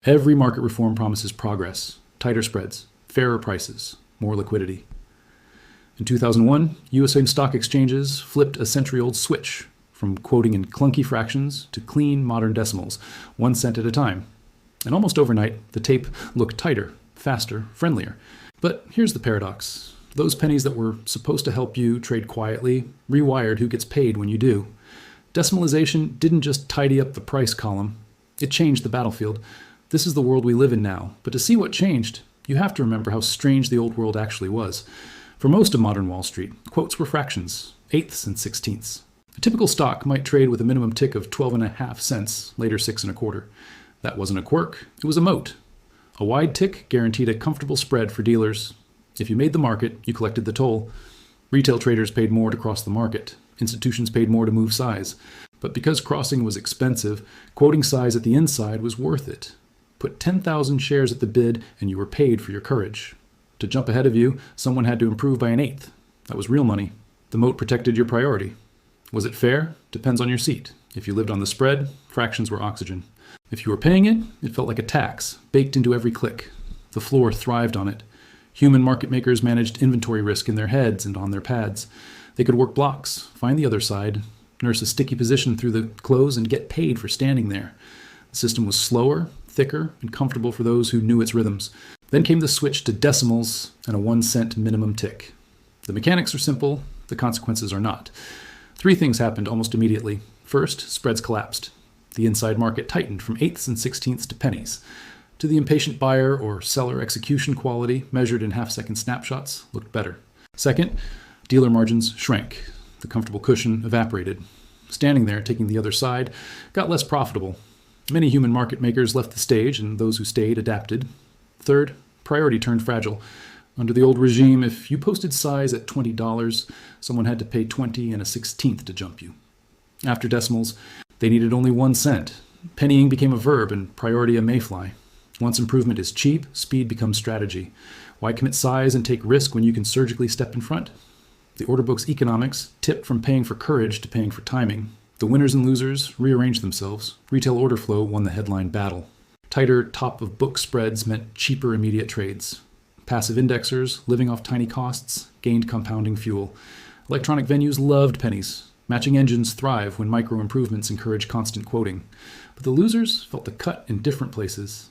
Every market reform promises progress, tighter spreads, fairer prices, more liquidity. In 2001, USA stock exchanges flipped a century-old switch from quoting in clunky fractions to clean modern decimals, 1 cent at a time. And almost overnight, the tape looked tighter, faster, friendlier. But here's the paradox. Those pennies that were supposed to help you trade quietly rewired who gets paid when you do. Decimalization didn't just tidy up the price column, it changed the battlefield. This is the world we live in now, but to see what changed, you have to remember how strange the old world actually was. For most of modern Wall Street, quotes were fractions, eighths and sixteenths. A typical stock might trade with a minimum tick of 12.5 cents, later 6.25. That wasn't a quirk, it was a moat. A wide tick guaranteed a comfortable spread for dealers. If you made the market, you collected the toll. Retail traders paid more to cross the market. Institutions paid more to move size. But because crossing was expensive, quoting size at the inside was worth it. Put 10,000 shares at the bid and you were paid for your courage. To jump ahead of you, someone had to improve by an eighth. That was real money. The moat protected your priority. Was it fair? Depends on your seat. If you lived on the spread, fractions were oxygen. If you were paying it, it felt like a tax, baked into every click. The floor thrived on it. Human market makers managed inventory risk in their heads and on their pads. They could work blocks, find the other side, nurse a sticky position through the close, and get paid for standing there. The system was slower, thicker, and comfortable for those who knew its rhythms. Then came the switch to decimals and a 1 cent minimum tick. The mechanics are simple, the consequences are not. 3 things happened almost immediately. First, spreads collapsed. The inside market tightened from eighths and sixteenths to pennies. To the impatient buyer or seller, execution quality, measured in half-second snapshots, looked better. Second, dealer margins shrank. The comfortable cushion evaporated. Standing there, taking the other side, got less profitable. Many human market makers left the stage, and those who stayed adapted. Third, priority turned fragile. Under the old regime, if you posted size at $20, someone had to pay 20 and a 16th to jump you. After decimals, they needed only 1 cent. Pennying became a verb and priority a mayfly. Once improvement is cheap, speed becomes strategy. Why commit size and take risk when you can surgically step in front? The order book's economics tipped from paying for courage to paying for timing. The winners and losers rearranged themselves. Retail order flow won the headline battle. Tighter top-of-book spreads meant cheaper immediate trades. Passive indexers, living off tiny costs, gained compounding fuel. Electronic venues loved pennies. Matching engines thrive when micro-improvements encourage constant quoting. But the losers felt the cut in different places.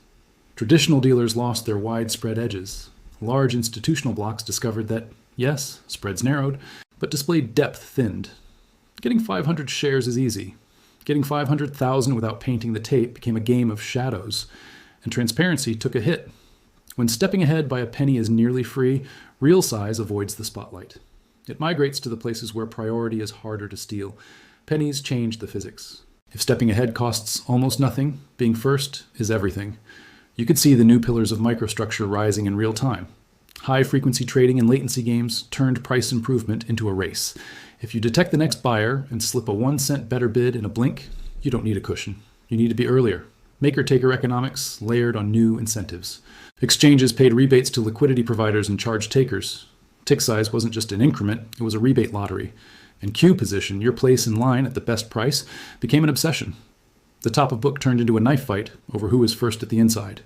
Traditional dealers lost their widespread edges. Large institutional blocks discovered that, yes, spreads narrowed, but displayed depth thinned. Getting 500 shares is easy. Getting 500,000 without painting the tape became a game of shadows, and transparency took a hit. When stepping ahead by a penny is nearly free, real size avoids the spotlight. It migrates to the places where priority is harder to steal. Pennies change the physics. If stepping ahead costs almost nothing, being first is everything. You could see the new pillars of microstructure rising in real time. High-frequency trading and latency games turned price improvement into a race. If you detect the next buyer and slip a 1 cent better bid in a blink, you don't need a cushion. You need to be earlier. Maker-taker economics layered on new incentives. Exchanges paid rebates to liquidity providers and charged takers. Tick size wasn't just an increment, it was a rebate lottery. And queue position, your place in line at the best price, became an obsession. The top of book turned into a knife fight over who is first at the inside.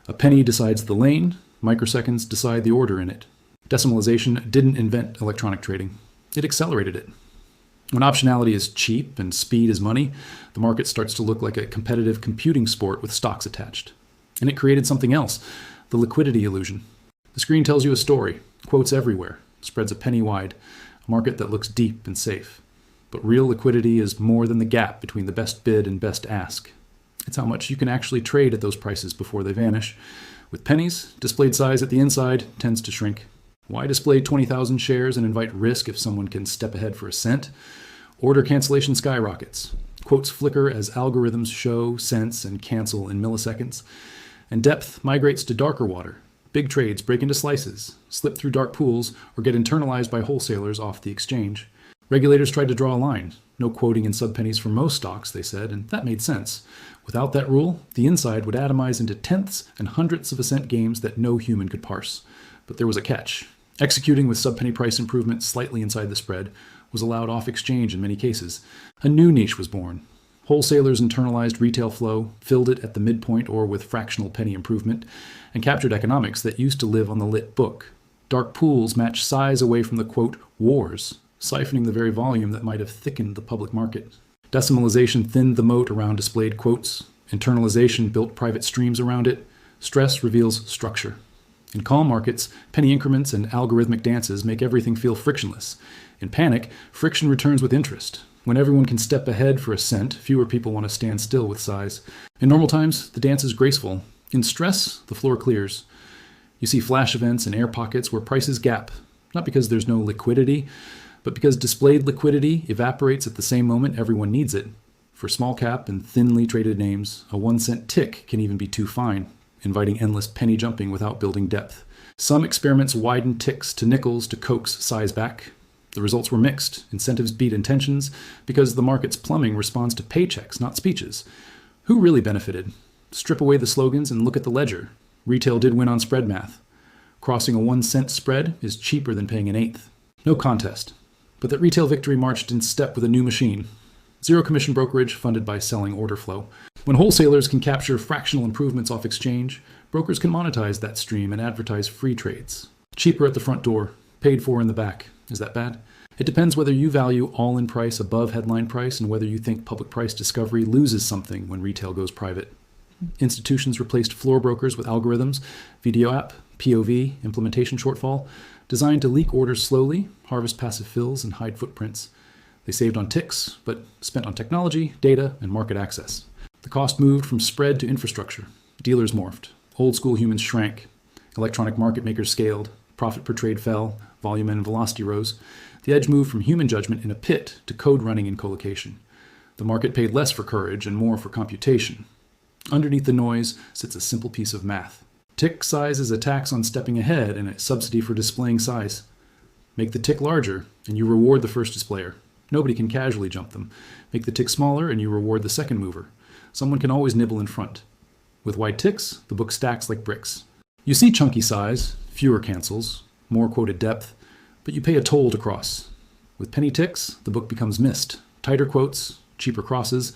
A penny decides the lane, microseconds decide the order in it. Decimalization didn't invent electronic trading. It accelerated it. When optionality is cheap and speed is money, the market starts to look like a competitive computing sport with stocks attached. And it created something else, the liquidity illusion. The screen tells you a story, quotes everywhere, spreads a penny wide, a market that looks deep and safe. But real liquidity is more than the gap between the best bid and best ask. It's how much you can actually trade at those prices before they vanish. With pennies, displayed size at the inside tends to shrink. Why display 20,000 shares and invite risk if someone can step ahead for a cent? Order cancellation skyrockets. Quotes flicker as algorithms show, sense, and cancel in milliseconds. And depth migrates to darker water. Big trades break into slices, slip through dark pools, or get internalized by wholesalers off the exchange. Regulators tried to draw a line. No quoting in subpennies for most stocks, they said, and that made sense. Without that rule, the inside would atomize into tenths and hundredths of a cent games that no human could parse. But there was a catch. Executing with subpenny price improvement slightly inside the spread was allowed off exchange in many cases. A new niche was born. Wholesalers internalized retail flow, filled it at the midpoint or with fractional penny improvement, and captured economics that used to live on the lit book. Dark pools matched size away from the, quote, wars, siphoning the very volume that might have thickened the public market. Decimalization thinned the moat around displayed quotes. Internalization built private streams around it. Stress reveals structure. In calm markets, penny increments and algorithmic dances make everything feel frictionless. In panic, friction returns with interest. When everyone can step ahead for a cent, fewer people want to stand still with size. In normal times, the dance is graceful. In stress, the floor clears. You see flash events and air pockets where prices gap, not because there's no liquidity, but because displayed liquidity evaporates at the same moment everyone needs it. For small cap and thinly traded names, a 1-cent tick can even be too fine, inviting endless penny jumping without building depth. Some experiments widened ticks to nickels to coax size back. The results were mixed. Incentives beat intentions because the market's plumbing responds to paychecks, not speeches. Who really benefited? Strip away the slogans and look at the ledger. Retail did win on spread math. Crossing a 1-cent spread is cheaper than paying an eighth. No contest. But that retail victory marched in step with a new machine. Zero commission brokerage funded by selling order flow. When wholesalers can capture fractional improvements off exchange, brokers can monetize that stream and advertise free trades. Cheaper at the front door, paid for in the back. Is that bad? It depends whether you value all-in price above headline price and whether you think public price discovery loses something when retail goes private. Institutions replaced floor brokers with algorithms, video app, POV, implementation shortfall, designed to leak orders slowly, harvest passive fills, and hide footprints. They saved on ticks, but spent on technology, data, and market access. The cost moved from spread to infrastructure. Dealers morphed. Old school humans shrank. Electronic market makers scaled. Profit per trade fell. Volume and velocity rose. The edge moved from human judgment in a pit to code running in colocation. The market paid less for courage and more for computation. Underneath the noise sits a simple piece of math. Tick size is a tax on stepping ahead and a subsidy for displaying size. Make the tick larger, and you reward the first displayer. Nobody can casually jump them. Make the tick smaller, and you reward the second mover. Someone can always nibble in front. With wide ticks, the book stacks like bricks. You see chunky size, fewer cancels, more quoted depth, but you pay a toll to cross. With penny ticks, the book becomes mist. Tighter quotes, cheaper crosses,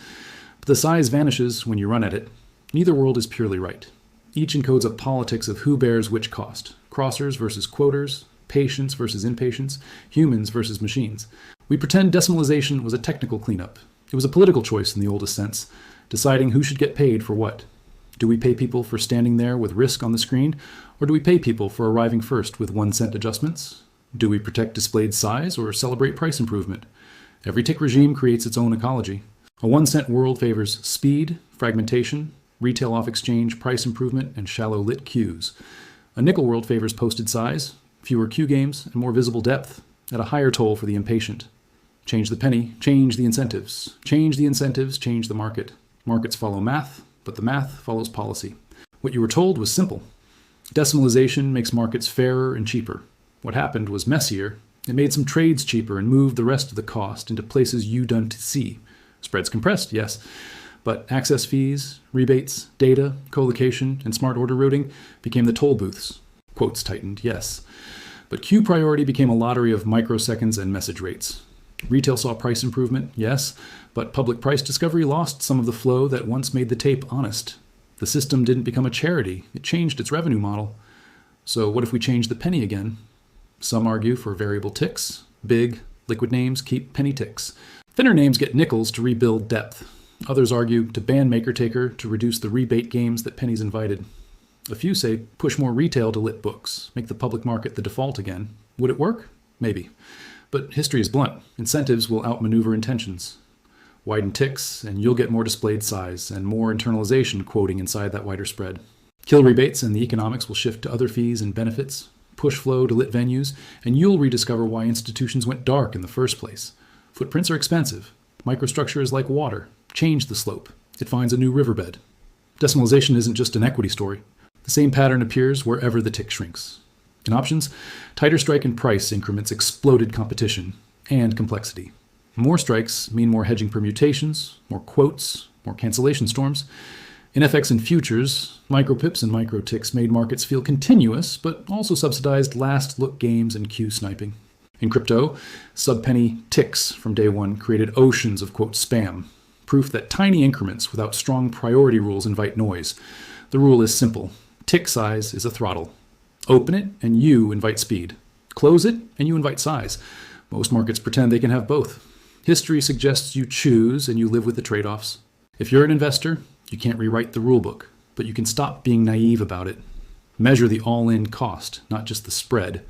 but the size vanishes when you run at it. Neither world is purely right. Each encodes a politics of who bears which cost. Crossers versus quoters, patience versus impatience, humans versus machines. We pretend decimalization was a technical cleanup. It was a political choice in the oldest sense, deciding who should get paid for what. Do we pay people for standing there with risk on the screen, or do we pay people for arriving first with 1-cent adjustments? Do we protect displayed size or celebrate price improvement? Every tick regime creates its own ecology. A 1-cent world favors speed, fragmentation, retail off-exchange, price improvement, and shallow lit queues. A nickel world favors posted size, fewer queue games, and more visible depth, at a higher toll for the impatient. Change the penny, change the incentives. Change the incentives, change the market. Markets follow math, but the math follows policy. What you were told was simple. Decimalization makes markets fairer and cheaper. What happened was messier. It made some trades cheaper and moved the rest of the cost into places you don't see. Spreads compressed, yes, but access fees, rebates, data, colocation, and smart order routing became the toll booths. Quotes tightened, yes. But queue priority became a lottery of microseconds and message rates. Retail saw price improvement, yes, but public price discovery lost some of the flow that once made the tape honest. The system didn't become a charity. It changed its revenue model. So what if we change the penny again? Some argue for variable ticks. Big, liquid names keep penny ticks. Thinner names get nickels to rebuild depth. Others argue to ban maker-taker to reduce the rebate games that pennies invited. A few say push more retail to lit books, make the public market the default again. Would it work? Maybe. But history is blunt. Incentives will outmaneuver intentions. Widen ticks, and you'll get more displayed size and more internalization quoting inside that wider spread. Kill rebates, and the economics will shift to other fees and benefits. Push flow to lit venues, and you'll rediscover why institutions went dark in the first place. Footprints are expensive. Microstructure is like water. Change the slope. It finds a new riverbed. Decimalization isn't just an equity story. The same pattern appears wherever the tick shrinks. In options, tighter strike and price increments exploded competition and complexity. More strikes mean more hedging permutations, more quotes, more cancellation storms. In FX and futures, micro-pips and micro-ticks made markets feel continuous, but also subsidized last-look games and queue sniping. In crypto, sub-penny ticks from day one created oceans of, quote, spam. proof that tiny increments without strong priority rules invite noise. The rule is simple. Tick size is a throttle. Open it, and you invite speed. Close it, and you invite size. Most markets pretend they can have both. History suggests you choose, and you live with the trade-offs. If you're an investor, you can't rewrite the rulebook, but you can stop being naive about it. Measure the all-in cost, not just the spread.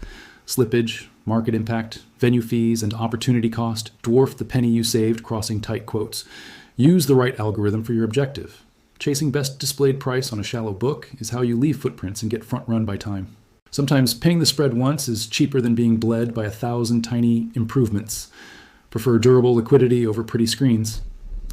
Slippage, market impact, venue fees, and opportunity cost dwarf the penny you saved crossing tight quotes. Use the right algorithm for your objective. Chasing best displayed price on a shallow book is how you leave footprints and get front-run by time. Sometimes paying the spread once is cheaper than being bled by 1,000 tiny improvements. Prefer durable liquidity over pretty screens.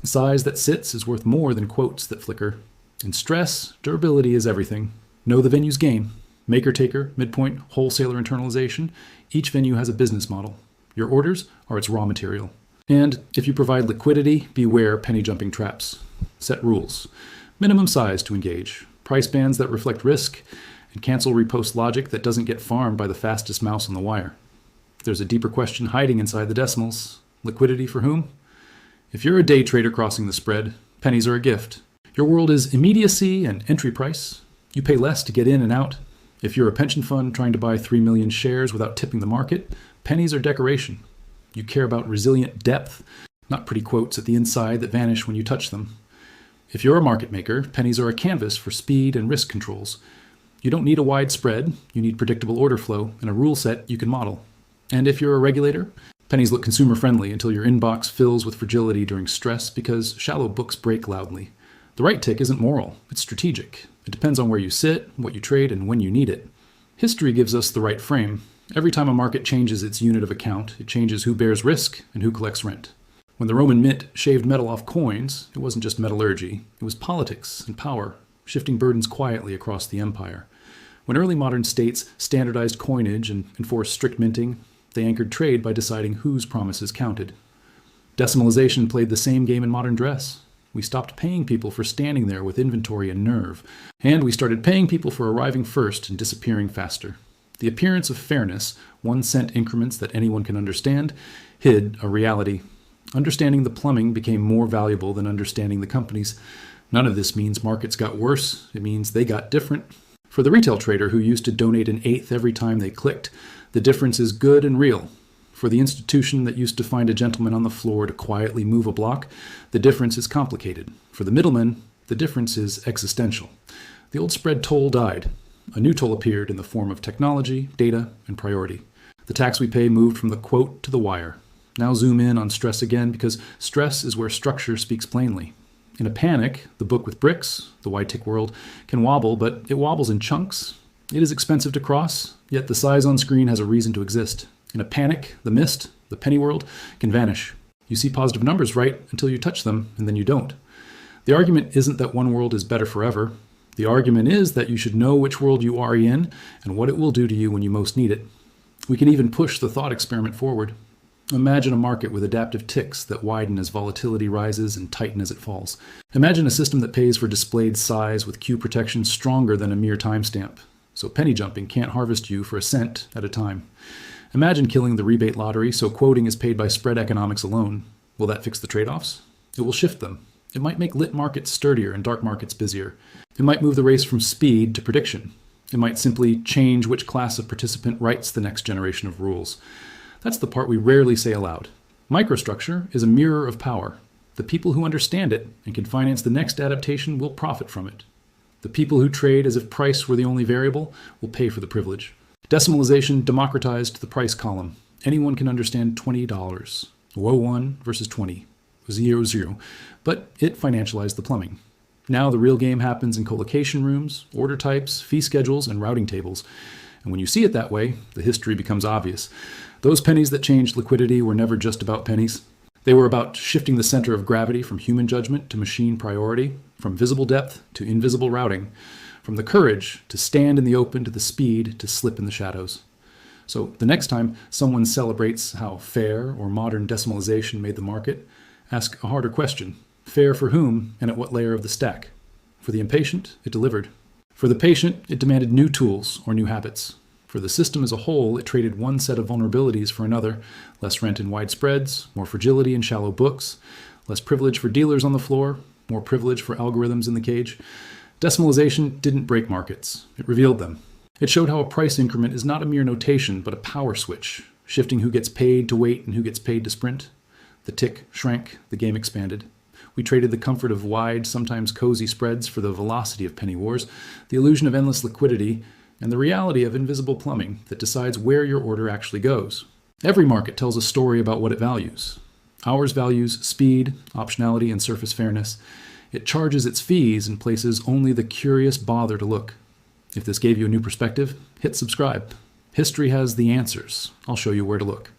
Size that sits is worth more than quotes that flicker. In stress, durability is everything. Know the venue's game. Maker-taker, midpoint, wholesaler internalization. Each venue has a business model. Your orders are its raw material. And if you provide liquidity, beware penny-jumping traps. Set rules. Minimum size to engage. Price bands that reflect risk. And cancel repost logic that doesn't get farmed by the fastest mouse on the wire. There's a deeper question hiding inside the decimals. Liquidity for whom? If you're a day trader crossing the spread, pennies are a gift. Your world is immediacy and entry price. You pay less to get in and out. If you're a pension fund trying to buy 3 million shares without tipping the market, pennies are decoration. You care about resilient depth, not pretty quotes at the inside that vanish when you touch them. If you're a market maker, pennies are a canvas for speed and risk controls. You don't need a wide spread, you need predictable order flow and a rule set you can model. And if you're a regulator, pennies look consumer-friendly until your inbox fills with fragility during stress because shallow books break loudly. The right tick isn't moral, it's strategic. It depends on where you sit, what you trade, and when you need it. History gives us the right frame. Every time a market changes its unit of account, it changes who bears risk and who collects rent. When the Roman mint shaved metal off coins, it wasn't just metallurgy, it was politics and power, shifting burdens quietly across the empire. When early modern states standardized coinage and enforced strict minting, they anchored trade by deciding whose promises counted. Decimalization played the same game in modern dress. We stopped paying people for standing there with inventory and nerve, and we started paying people for arriving first and disappearing faster. The appearance of fairness, 1-cent increments that anyone can understand, hid a reality. Understanding the plumbing became more valuable than understanding the companies. None of this means markets got worse. It means they got different. For the retail trader who used to donate an eighth every time they clicked, the difference is good and real. For the institution that used to find a gentleman on the floor to quietly move a block, the difference is complicated. For the middleman, the difference is existential. The old spread toll died. A new toll appeared in the form of technology, data, and priority. The tax we pay moved from the quote to the wire. Now zoom in on stress again, because stress is where structure speaks plainly. In a panic, the book with bricks, the wide tick world, can wobble, but it wobbles in chunks. It is expensive to cross, yet the size on screen has a reason to exist. In a panic, the mist, the penny world, can vanish. You see positive numbers right until you touch them, and then you don't. The argument isn't that one world is better forever. The argument is that you should know which world you are in and what it will do to you when you most need it. We can even push the thought experiment forward. Imagine a market with adaptive ticks that widen as volatility rises and tighten as it falls. Imagine a system that pays for displayed size with queue protection stronger than a mere timestamp, so penny jumping can't harvest you for a cent at a time. Imagine killing the rebate lottery so quoting is paid by spread economics alone. Will that fix the trade-offs? It will shift them. It might make lit markets sturdier and dark markets busier. It might move the race from speed to prediction. It might simply change which class of participant writes the next generation of rules. That's the part we rarely say aloud. Microstructure is a mirror of power. The people who understand it and can finance the next adaptation will profit from it. The people who trade as if price were the only variable will pay for the privilege. Decimalization democratized the price column. Anyone can understand $20. 01 versus 20. 00. But it financialized the plumbing. Now the real game happens in colocation rooms, order types, fee schedules, and routing tables. And when you see it that way, the history becomes obvious. Those pennies that changed liquidity were never just about pennies. They were about shifting the center of gravity from human judgment to machine priority, from visible depth to invisible routing, from the courage to stand in the open to the speed to slip in the shadows. So the next time someone celebrates how fair or modern decimalization made the market, ask a harder question. Fair for whom and at what layer of the stack? For the impatient, it delivered. For the patient, it demanded new tools or new habits. For the system as a whole, it traded one set of vulnerabilities for another, less rent in wide spreads, more fragility in shallow books, Less privilege for dealers on the floor, more privilege for algorithms in the cage. Decimalization didn't break markets. It revealed them. It showed how a price increment is not a mere notation, but a power switch, shifting who gets paid to wait and who gets paid to sprint. The tick shrank, the game expanded. We traded the comfort of wide, sometimes cozy spreads for the velocity of penny wars, the illusion of endless liquidity, and the reality of invisible plumbing that decides where your order actually goes. Every market tells a story about what it values. Ours values speed, optionality, and surface fairness. It charges its fees in places only the curious bother to look. If this gave you a new perspective, hit subscribe. History has the answers. I'll show you where to look.